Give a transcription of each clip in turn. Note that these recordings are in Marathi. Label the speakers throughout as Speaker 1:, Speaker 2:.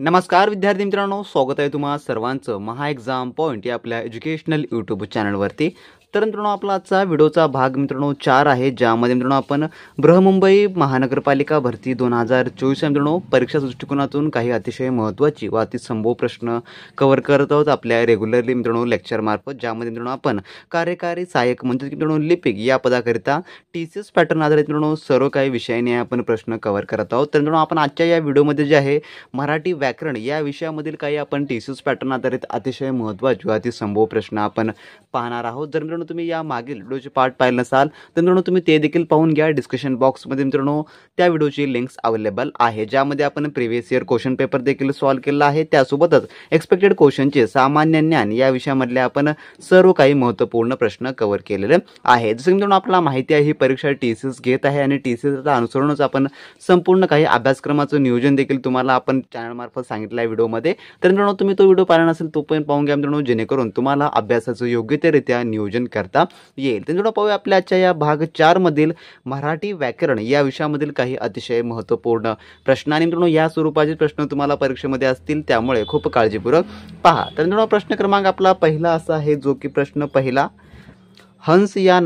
Speaker 1: नमस्कार विद्यार्थी मित्रांनो, स्वागत आहे तुम्हा सर्वांचं महा एक्झाम पॉईंट या आपल्या एज्युकेशनल यूट्यूब चॅनलवरती। तर मित्रांनो, आपला आजचा व्हिडिओचा भाग मित्रांनो 4 आहे, ज्यामध्ये मित्रांनो आपण बृहमुंबई महानगरपालिका भरती 2024 मित्रांनो परीक्षा दृष्टिकोनातून काही अतिशय महत्त्वाची व अतिसंभव प्रश्न कव्हर करत आहोत आपल्या रेग्युलरली मित्रांनो लेक्चर मार्फत, ज्यामध्ये मित्रांनो आपण कार्यकारी सहाय्यक म्हणजे मित्रांनो लिपिक या पदाकरिता TCS पॅटर्न आधारित मित्रांनो सर्व काही विषयांनी आपण प्रश्न कव्हर करत आहोत। तर मित्रांनो, आपण आजच्या या व्हिडिओमध्ये जे आहे मराठी व्याकरण या विषयामधील काही आपण TCS पॅटर्न आधारित अतिशय महत्त्वाचे व अतिसंभव प्रश्न आपण पाहणार आहोत। जर मित्रांनो तुम्ही या मागील व्हिडिओचे पार्ट पाहिले नसाल तर मित्रांनो तुम्ही ते देखील पाहून घ्या। डिस्क्रिप्शन बॉक्समध्ये मित्रांनो त्या व्हिडिओची लिंक्स अवेलेबल आहे, ज्यामध्ये आपण प्रिव्हियस इयर क्वेश्चन पेपर देखील सॉल्व्ह केला आहे। त्यासोबतच एक्सपेक्टेड क्वेश्चनचे सामान्य ज्ञान या विषयामधले आपण सर्व काही महत्त्वपूर्ण प्रश्न कव्हर केलेले आहे। जसं मित्रांनो आपल्याला माहिती आहे ही परीक्षा TCS घेत आहे आणि TCSचा अनुसरूनच आपण संपूर्ण काही अभ्यासक्रमाचं नियोजन देखील तुम्हाला आपण चॅनल मार्फत सांगितलं आहे व्हिडिओमध्ये। तर मित्रांनो तुम्ही तो व्हिडिओ पाहिला नसेल तो पण पाहून घ्या मित्रांनो, जेणेकरून तुम्हाला अभ्यासाचं योग्यरित्या नियोजन करता येईल। तर मित्रांनो पाहूया आपल्या आजच्या या भाग 4 मधील मराठी व्याकरण या विषयामधील काही अतिशय महत्त्वपूर्ण प्रश्न। आणि मित्रांनो या स्वरूपाचे प्रश्न तुम्हाला परीक्षेमध्ये असतील, त्यामुळे खूप काळजीपूर्वक पहा। तर मित्रांनो प्रश्न क्रमांक आपला पहिला असा आहे, जो की प्रश्न पहिला, हंस या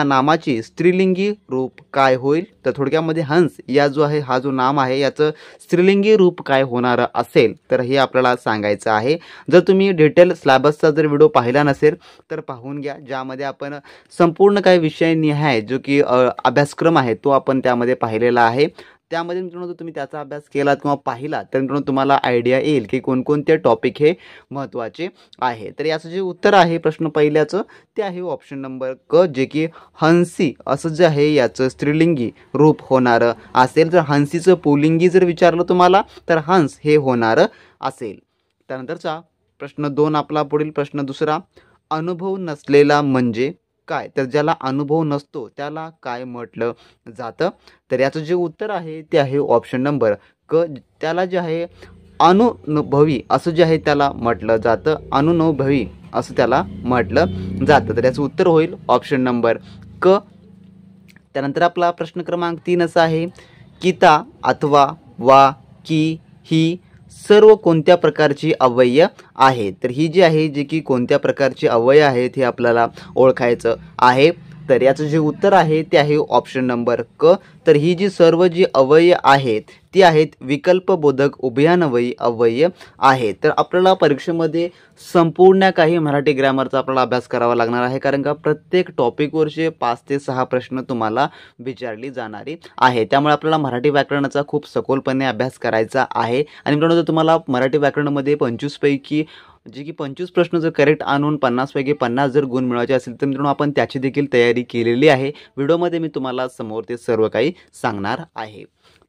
Speaker 1: नामाची स्त्रीलिंगी रूप काय होईल? तर थोडक्यामध्ये हंस या जो आहे हा जो नाम आहे याचं स्त्रीलिंगी रूप काय होणार असेल तर हे आपल्याला सांगायचं आहे। जर तुम्ही डिटेल सिलेबसचा जर व्हिडिओ पाहिला नसेल तर पाहून घ्या, ज्यामध्ये आपण संपूर्ण काही विषय निहाय जो की अभ्यासक्रम आहे तो आपण त्यामध्ये पाहिलेला आहे। त्यामध्ये मित्रांनो जर तुम्ही त्याचा अभ्यास केलात किंवा पाहिला तर मित्रांनो तुम्हाला आयडिया येईल की कोणकोणते टॉपिक हे महत्त्वाचे आहे। तर याचं जे उत्तर आहे प्रश्न पहिल्याचं ते आहे ऑप्शन नंबर क, जे की हंसी असं जे आहे याचं स्त्रीलिंगी रूप होणारं असेल। जर हंसीचं पुल्लिंगी जर विचारलं तुम्हाला तर हंस हे होणारं असेल। त्यानंतरचा प्रश्न 2 आपला पुढील प्रश्न दुसरा, अनुभव नसलेला म्हणजे काय? तर ज्याला अनुभव नसतो त्याला काय म्हटलं जातं? तर याचं जे उत्तर आहे ते आहे ऑप्शन नंबर क, त्याला जे आहे अनुभवी असं जे आहे त्याला म्हटलं जातं, अनुभवी असं त्याला म्हटलं जातं। तर याचं उत्तर होईल ऑप्शन नंबर क। त्यानंतर आपला प्रश्न क्रमांक 3 असा आहे, किता अथवा वा की ही सर्व कोणत्या प्रकारची अव्यय आहे? तर ही जी आहे जे की कोणत्या प्रकारची अव्यय आहेत हे आपल्याला ओळखायचं आहे। तर याचं जे उत्तर आहे ते आहे ऑप्शन नंबर क। तर ही जी सर्व जी अव्यय आहेत ती आहेत विकल्पबोधक उभयान्वयी अव्यय आहे। तर आपल्याला परीक्षेमध्ये संपूर्ण काही मराठी ग्रामरचा आपल्याला अभ्यास करावा लागणार आहे, कारण का प्रत्येक टॉपिकवरचे 5 ते 6 प्रश्न तुम्हाला विचारली जाणारी आहे। त्यामुळे आपल्याला मराठी व्याकरणाचा खूप सखोलपणे अभ्यास करायचा आहे। आणि मित्रांनो जर तुम्हाला मराठी व्याकरणामध्ये 25 पैकी जे की 25 प्रश्न जर करेक्ट आणून 50 पैकी 50 जर गुण मिळवायचे असेल तर मित्रांनो आपण त्याची देखील तयारी केलेली आहे। व्हिडिओमध्ये मी तुम्हाला समोर ते सर्व काही सांगणार आहे।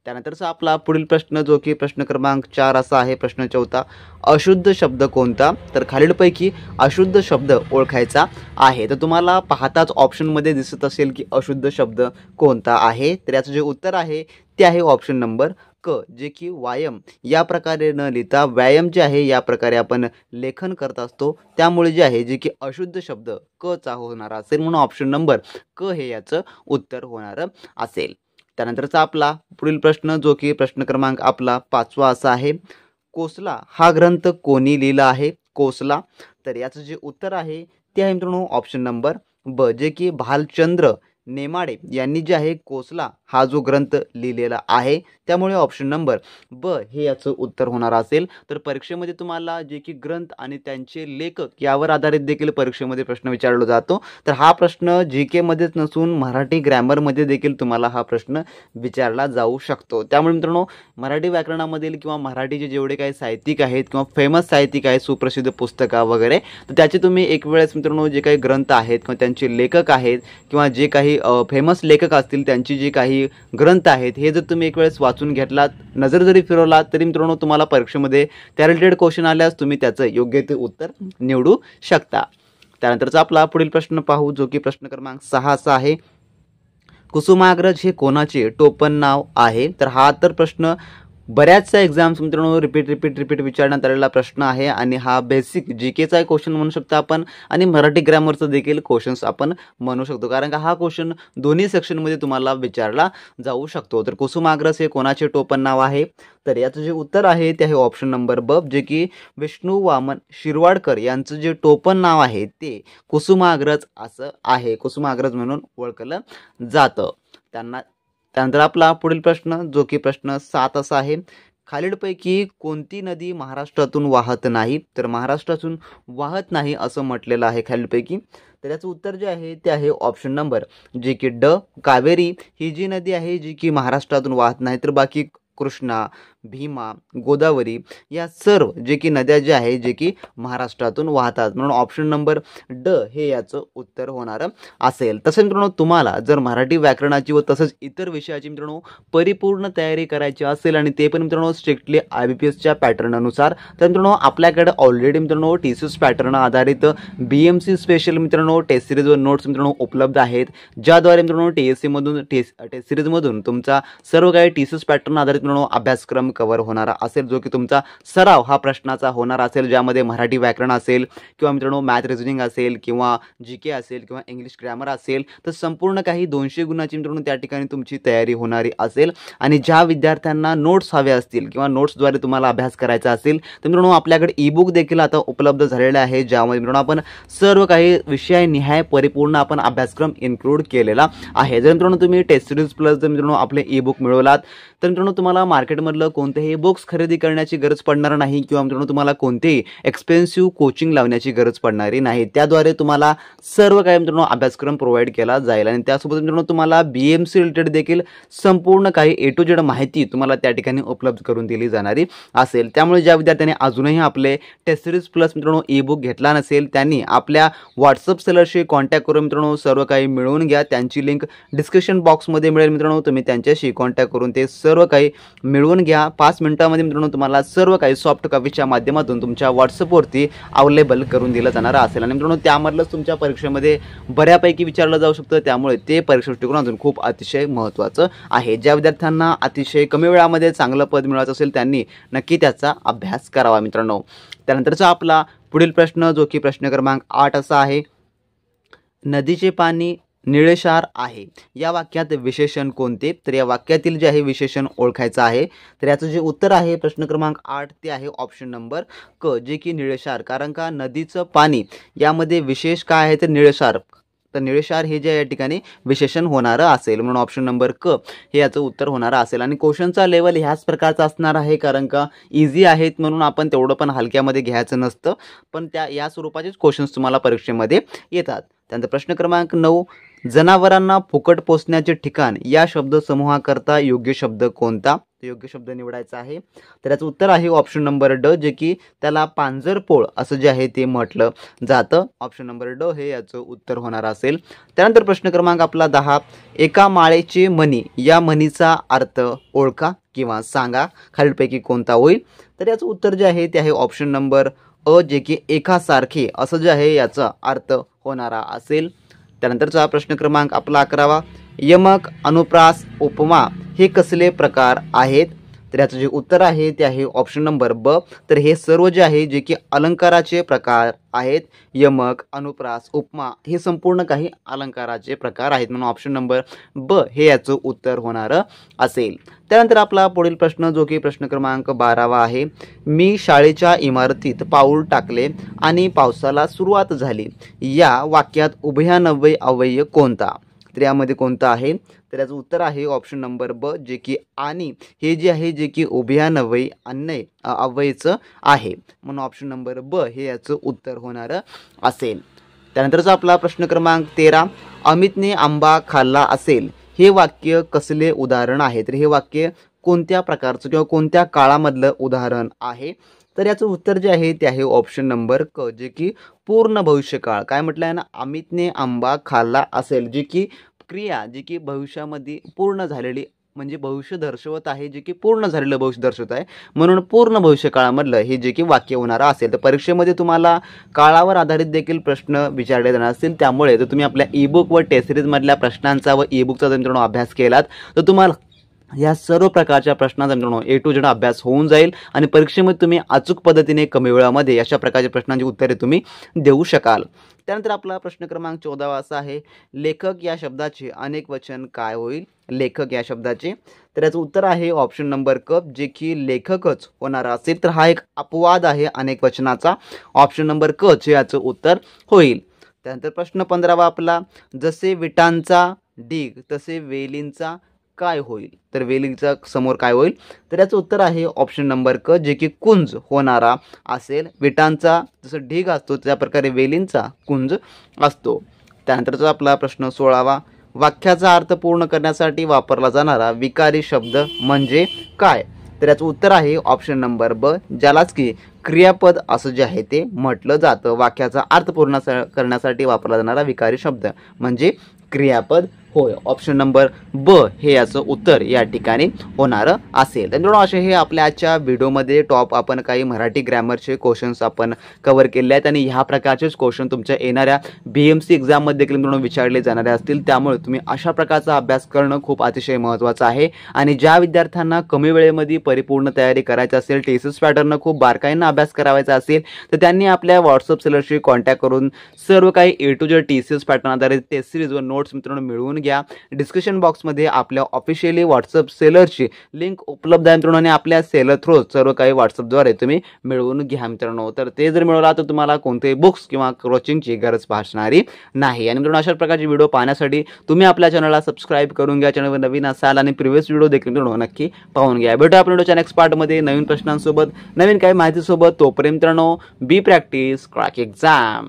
Speaker 1: त्यानंतरचा आपला पुढील प्रश्न जो की प्रश्न क्रमांक 4 असा आहे, प्रश्न 4, अशुद्ध शब्द कोणता? तर खालीलपैकी अशुद्ध शब्द ओळखायचा आहे। तर तुम्हाला पाहताच ऑप्शनमध्ये दिसत असेल की अशुद्ध शब्द कोणता आहे? तर याचं जे उत्तर आहे ते आहे ऑप्शन नंबर क, जे की व्यायाम या प्रकारे न लिहिता व्यायाम जे आहे या प्रकारे आपण लेखन करत असतो, त्यामुळे जे आहे जे की अशुद्ध शब्द क चा होणार असेल, म्हणून ऑप्शन नंबर क हे याचं उत्तर होणार असेल। त्यानंतरचा आपला पुढील प्रश्न जो की प्रश्न क्रमांक आपला 5वा असा आहे, कोसला हा ग्रंथ कोणी लिहिला आहे? कोसला, तर याचं जे उत्तर आहे ते आहे मित्रांनो ऑप्शन नंबर ब, जे की भालचंद्र नेमाडे यांनी जे आहे कोसला हा जो ग्रंथ लिहिलेला आहे, त्यामुळे ऑप्शन नंबर ब हे याचं उत्तर होणार असेल। तर परीक्षेमध्ये तुम्हाला जे की ग्रंथ आणि त्यांचे लेखक यावर आधारित देखील परीक्षेमध्ये प्रश्न विचारला जातो। तर हा प्रश्न GK मध्येच नसून मराठी ग्रॅमरमध्ये देखील तुम्हाला हा प्रश्न विचारला जाऊ शकतो। त्यामुळे मित्रांनो मराठी व्याकरणामधील किंवा मराठीचे जेवढे काही साहित्यिक आहेत किंवा फेमस साहित्यिक आहेत, सुप्रसिद्ध पुस्तकं वगैरे, तर त्याचे तुम्ही एक वेळेस मित्रांनो जे काही ग्रंथ आहेत किंवा त्यांचे लेखक आहेत किंवा जे काही फेमस लेखक असतील त्यांची जी काही ग्रंथ आहेत हे जर तुम्ही एक वेळेस वाचून घेतलात, नजर जरी फिरवलात, तरी मित्रांनो तुम्हाला परीक्षेमध्ये त्या रिलेटेड क्वेश्चन आल्यास तुम्ही त्याचं योग्य ते उत्तर निवडू शकता। त्यानंतरचा आपला पुढील प्रश्न पाहू जो की प्रश्न क्रमांक 6 असा आहे, कुसुमाग्रज हे कोणाचे टोपण नाव आहे? तर हा तर प्रश्न बऱ्याचशा एक्झाम्स मित्रांनो रिपीट विचारण्यात आलेला प्रश्न आहे आणि हा बेसिक जीकेचा एक क्वेश्चन म्हणू शकतो आपण आणि मराठी ग्रामरचं देखील क्वेश्चन्स आपण म्हणू शकतो, कारण का हा क्वेश्चन दोन्ही सेक्शनमध्ये तुम्हाला विचारला जाऊ शकतो. तर कुसुमाग्रज हे कोणाचे टोपण नाव आहे? तर याचं जे उत्तर आहे ते आहे ऑप्शन नंबर ब, जे की विष्णू वामन शिरवाडकर यांचं जे टोपण नाव आहे ते कुसुमाग्रज असं आहे, कुसुमाग्रज म्हणून ओळखलं जातं त्यांना. त्यानंतर आपला पुढील प्रश्न जो की प्रश्न 7 असा आहे, खालीलपैकी कोणती नदी महाराष्ट्रातून वाहत नाही? तर महाराष्ट्रातून वाहत नाही असं म्हटलेलं आहे खालीलपैकी. तर याचं उत्तर जे आहे ते आहे ऑप्शन नंबर जे की ड, कावेरी ही जी नदी आहे जी की महाराष्ट्रातून वाहत नाही, तर बाकी कृष्णा, भीमा, गोदावरी या सर्व जे की नद्या ज्या आहे जे की महाराष्ट्रातून वाहतात, म्हणून ऑप्शन नंबर ड हे याचं उत्तर होणार असेल. तसंच मित्रांनो तुम्हाला जर मराठी व्याकरणाची व तसंच इतर विषयाची मित्रांनो परिपूर्ण तयारी करायची असेल आणि ते पण मित्रांनो स्ट्रिक्टली IBPSच्या पॅटर्ननुसार, तर मित्रांनो आपल्याकडे ऑलरेडी मित्रांनो TCS पॅटर्न आधारित BMC स्पेशल मित्रांनो टेस्ट सिरीज व नोट्स मित्रांनो उपलब्ध आहेत, ज्याद्वारे मित्रांनो टेस्ट सिरीजमधून तुमचा सर्व काही TCS पॅटर्न आधारित मित्रांनो अभ्यासक्रम कव्हर होणारा असेल, जो की तुमचा सराव हा प्रश्नाचा होणार असेल, ज्यामध्ये मराठी व्याकरण असेल किंवा मित्रांनो मॅथ रिझनिंग असेल किंवा GK असेल किंवा इंग्लिश ग्रामर असेल, तर संपूर्ण काही 200 गुणाची मित्रांनो त्या ठिकाणी तुमची तयारी होणारी असेल. आणि ज्या विद्यार्थ्यांना नोट्स हवे असतील किंवा नोट्सद्वारे तुम्हाला अभ्यास करायचा असेल, तर मित्रांनो आपल्याकडे ईबुक देखील आता उपलब्ध झालेले आहे, ज्यामध्ये मित्रांनो आपण सर्व काही विषयनिहाय परिपूर्ण आपण अभ्यासक्रम इन्क्लूड केलेला आहे. जर मित्रांनो तुम्ही टेस्ट सिरीज प्लस जर मित्रांनो आपले ईबुक मिळवलात, तर मित्रांनो तुम्हाला मार्केटमधलं कोणतेही बुक्स खरेदी करण्याची गरज पडणार नाही किंवा मित्रांनो तुम्हाला कोणतेही एक्सपेन्सिव्ह कोचिंग लावण्याची गरज पडणारी नाही. त्याद्वारे तुम्हाला सर्व काही मित्रांनो अभ्यासक्रम प्रोव्हाइड केला जाईल आणि त्यासोबत मित्रांनो तुम्हाला BMC रिलेटेड देखील संपूर्ण काही A to Z माहिती तुम्हाला त्या ठिकाणी उपलब्ध करून दिली जाणारी असेल. त्यामुळे ज्या विद्यार्थ्यांनी अजूनही आपले टेस्ट सिरीज प्लस मित्रांनो ईबुक घेतला नसेल, त्यांनी आपल्या व्हॉट्सअप सेलरशी कॉन्टॅक्ट करून मित्रांनो सर्व काही मिळवून घ्या. त्यांची लिंक डिस्क्रिप्शन बॉक्समध्ये मिळेल मित्रांनो, तुम्ही त्यांच्याशी कॉन्टॅक्ट करून ते सर्व काही मिळवून घ्या. 5 मिनिटांमध्ये मित्रांनो तुम्हाला सर्व काही सॉफ्ट कॉपीच्या माध्यमातून तुमच्या व्हॉट्सअपवरती अवेलेबल करून दिलं जाणार असेल आणि मित्रांनो त्यामधलंच तुमच्या परीक्षेमध्ये बऱ्यापैकी विचारलं जाऊ शकतं, त्यामुळे ते परीक्षा दृष्टिकोन अजून खूप अतिशय महत्त्वाचं आहे. ज्या विद्यार्थ्यांना अतिशय कमी वेळामध्ये चांगलं पद मिळवायचं असेल त्यांनी नक्की त्याचा अभ्यास करावा मित्रांनो. त्यानंतरचा आपला पुढील प्रश्न जो की प्रश्न क्रमांक 8 असा आहे, नदीचे पाणी निळेशार आहे या वाक्यात विशेषण कोणते? तर या वाक्यातील जे आहे विशेषण ओळखायचं आहे. तर याचं जे उत्तर आहे प्रश्न क्रमांक 8 ते आहे ऑप्शन नंबर क, जे की निळेशार. कारण का नदीचं पाणी यामध्ये विशेष काय आहे तर निळेशार, तर निळेशार हे जे या ठिकाणी विशेषण होणारं असेल, म्हणून ऑप्शन नंबर क हे याचं उत्तर होणारं असेल. आणि क्वेश्चनचा लेवल ह्याच प्रकारचा असणार आहे, कारण का इझी आहेत म्हणून आपण तेवढं पण हलक्यामध्ये घ्यायचं नसतं, पण या स्वरूपाचेच क्वेश्चन्स तुम्हाला परीक्षेमध्ये येतात. त्यानंतर प्रश्न क्रमांक 9, जनावरांना फुकट पोचण्याचे ठिकाण या शब्दसमूहाकरता योग्य शब्द कोणता? योग्य शब्द निवडायचा आहे. तर याचं उत्तर आहे ऑप्शन नंबर ड, जे की त्याला पांजरपोळ असं जे आहे ते म्हटलं जातं. ऑप्शन नंबर ड हे याचं उत्तर होणार असेल. त्यानंतर प्रश्न क्रमांक आपला 10, एका माळेचे मणी या म्हणीचा अर्थ ओळखा किंवा सांगा, खालीलपैकी कोणता होईल? तर याचं उत्तर जे आहे ते आहे ऑप्शन नंबर अ, जे की एकासारखे असं जे आहे याचा अर्थ होणारा असेल. त्यानंतरचा प्रश्न क्रमांक आपला 11, यमक, अनुप्रास, उपमा हे कसले प्रकार आहेत? तर याचं जे उत्तर आहे ते आहे ऑप्शन नंबर ब. तर हे सर्व जे आहे जे की अलंकाराचे प्रकार आहेत. यमक, अनुप्रास, उपमा हे संपूर्ण काही अलंकाराचे प्रकार आहेत, म्हणून ऑप्शन नंबर ब हे याचं उत्तर होणारं असेल. त्यानंतर आपला पुढील प्रश्न जो की प्रश्न क्रमांक 12 आहे, मी शाळेच्या इमारतीत पाऊल टाकले आणि पावसाला सुरुवात झाली या वाक्यात उभयान्वयी अव्यय कोणता? तर यामध्ये कोणता आहे? तर याचं उत्तर आहे ऑप्शन नंबर ब, जे की आणि हे जे आहे जे की उभयान्वयी अव्ययचं आहे, म्हणून ऑप्शन नंबर ब हे याचं उत्तर होणारं असेल. त्यानंतरचा आपला प्रश्न क्रमांक 13, अमितने आंबा खाल्ला असेल हे वाक्य कसले उदाहरण आहे? तर हे वाक्य कोणत्या प्रकारचं किंवा कोणत्या काळामधलं उदाहरण आहे? तर याचं उत्तर जे आहे ते आहे ऑप्शन नंबर क, जे की पूर्ण भविष्यकाळ. काय म्हटलं आहे ना, अमितने आंबा खाल्ला असेल, जी की क्रिया जी की भविष्यामध्ये पूर्ण झालेली म्हणजे भविष्य दर्शवत आहे, जे की पूर्ण झालेलं भविष्य दर्शवत आहे, म्हणून पूर्ण भविष्यकाळामधलं हे जे की वाक्य होणारं असेल. तर परीक्षेमध्ये तुम्हाला काळावर आधारित देखील प्रश्न विचारले जाणार असतील, त्यामुळे जर तुम्ही आपल्या ईबुक व टेस्ट सिरीजमधल्या प्रश्नांचा व ईबुकचा जर मित्रांनो अभ्यास केलात तर तुम्हाला या सर्व प्रकारच्या प्रश्नांचा मित्रांनो A to Z अभ्यास होऊन जाईल आणि परीक्षेमध्ये तुम्ही अचूक पद्धतीने कमी वेळामध्ये अशा प्रकारच्या प्रश्नांची उत्तरे तुम्ही देऊ शकाल। त्यानंतर आपला प्रश्न क्रमांक 14 असा आहे, लेखक या शब्दाचे अनेक वचन काय होईल? लेखक या शब्दाचे, तर याचं उत्तर आहे ऑप्शन नंबर क, जे की लेखकच होणार असेल तर हा एक अपवाद आहे अनेक वचनाचा। ऑप्शन नंबर क चे याचं उत्तर होईल। त्यानंतर प्रश्न 15 आपला, जसे विटांचा ढीग तसे वेलींचा काय होईल? तर वेलीचा समोर काय होईल? तर याचं उत्तर आहे ऑप्शन नंबर क, जे की कुंज होणारा असेल। विटांचा जसं ढीग असतो त्या प्रकारे वेलींचा कुंज असतो। त्यानंतरचा आपला प्रश्न 16वा, वाक्याचा अर्थ पूर्ण करण्यासाठी वापरला जाणारा विकारी शब्द म्हणजे काय? तर याचं उत्तर आहे ऑप्शन नंबर ब, ज्यालाच की क्रियापद असं जे आहे ते म्हटलं जातं। वाक्याचा अर्थ पूर्ण करण्यासाठी वापरला जाणारा विकारी शब्द म्हणजे क्रियापद होय। ऑप्शन नंबर ब हे याचं उत्तर या ठिकाणी होणारं असेल। तर मित्रांनो असे हे आपल्या आजच्या व्हिडिओमध्ये टॉप आपण काही मराठी ग्रॅमरचे क्वेश्चन्स आपण कव्हर केले आहेत आणि ह्या प्रकारचेच क्वेश्चन तुमच्या येणाऱ्या BMC एक्झाममध्ये देखील मित्रांनो विचारले जाणारे असतील। त्यामुळे तुम्ही अशा प्रकारचा अभ्यास करणं खूप अतिशय महत्त्वाचं आहे। आणि ज्या विद्यार्थ्यांना कमी वेळेमध्ये परिपूर्ण तयारी करायची असेल, टेसिस पॅटर्न खूप बारकाईनं अभ्यास करायचा असेल तर त्यांनी आपल्या व्हॉट्सअप सेलरशी कॉन्टॅक्ट करून सर्व काही A to Z टेसिस पॅटर्न आधारित टेस्ट सिरीज व नोट्स मित्रांनो मिळवून घ्या। डिस्क्रिप्शन बॉक्समध्ये आपल्या ऑफिशियली व्हॉट्सअप सेलरची लिंक उपलब्ध आहे मित्रांनो आणि आपल्या सेलर थ्रू सर्व काही व्हॉट्सअपद्वारे तुम्ही मिळवून घ्या मित्रांनो। तर ते जर मिळवला तर तुम्हाला कोणतेही बुक्स किंवा कोचिंगची गरज भासणारी नाही। आणि मित्रांनो अशा प्रकारचे व्हिडिओ पाहण्यासाठी तुम्ही आपल्या चॅनलला सबस्क्राईब करून घ्या, चॅनलवर नवीन असाल आणि प्रिव्हियस व्हिडिओ देखील मित्रांनो नक्की पाहून घ्या। भेटूया आपण व्हिडिओच्या नेक्स्ट पार्टमध्ये नवीन प्रश्नांसोबत, नवीन काही माहितीसोबत। तोपर्यंत मित्रांनो बी प्रॅक्टिस क्रॅक एक्झाम।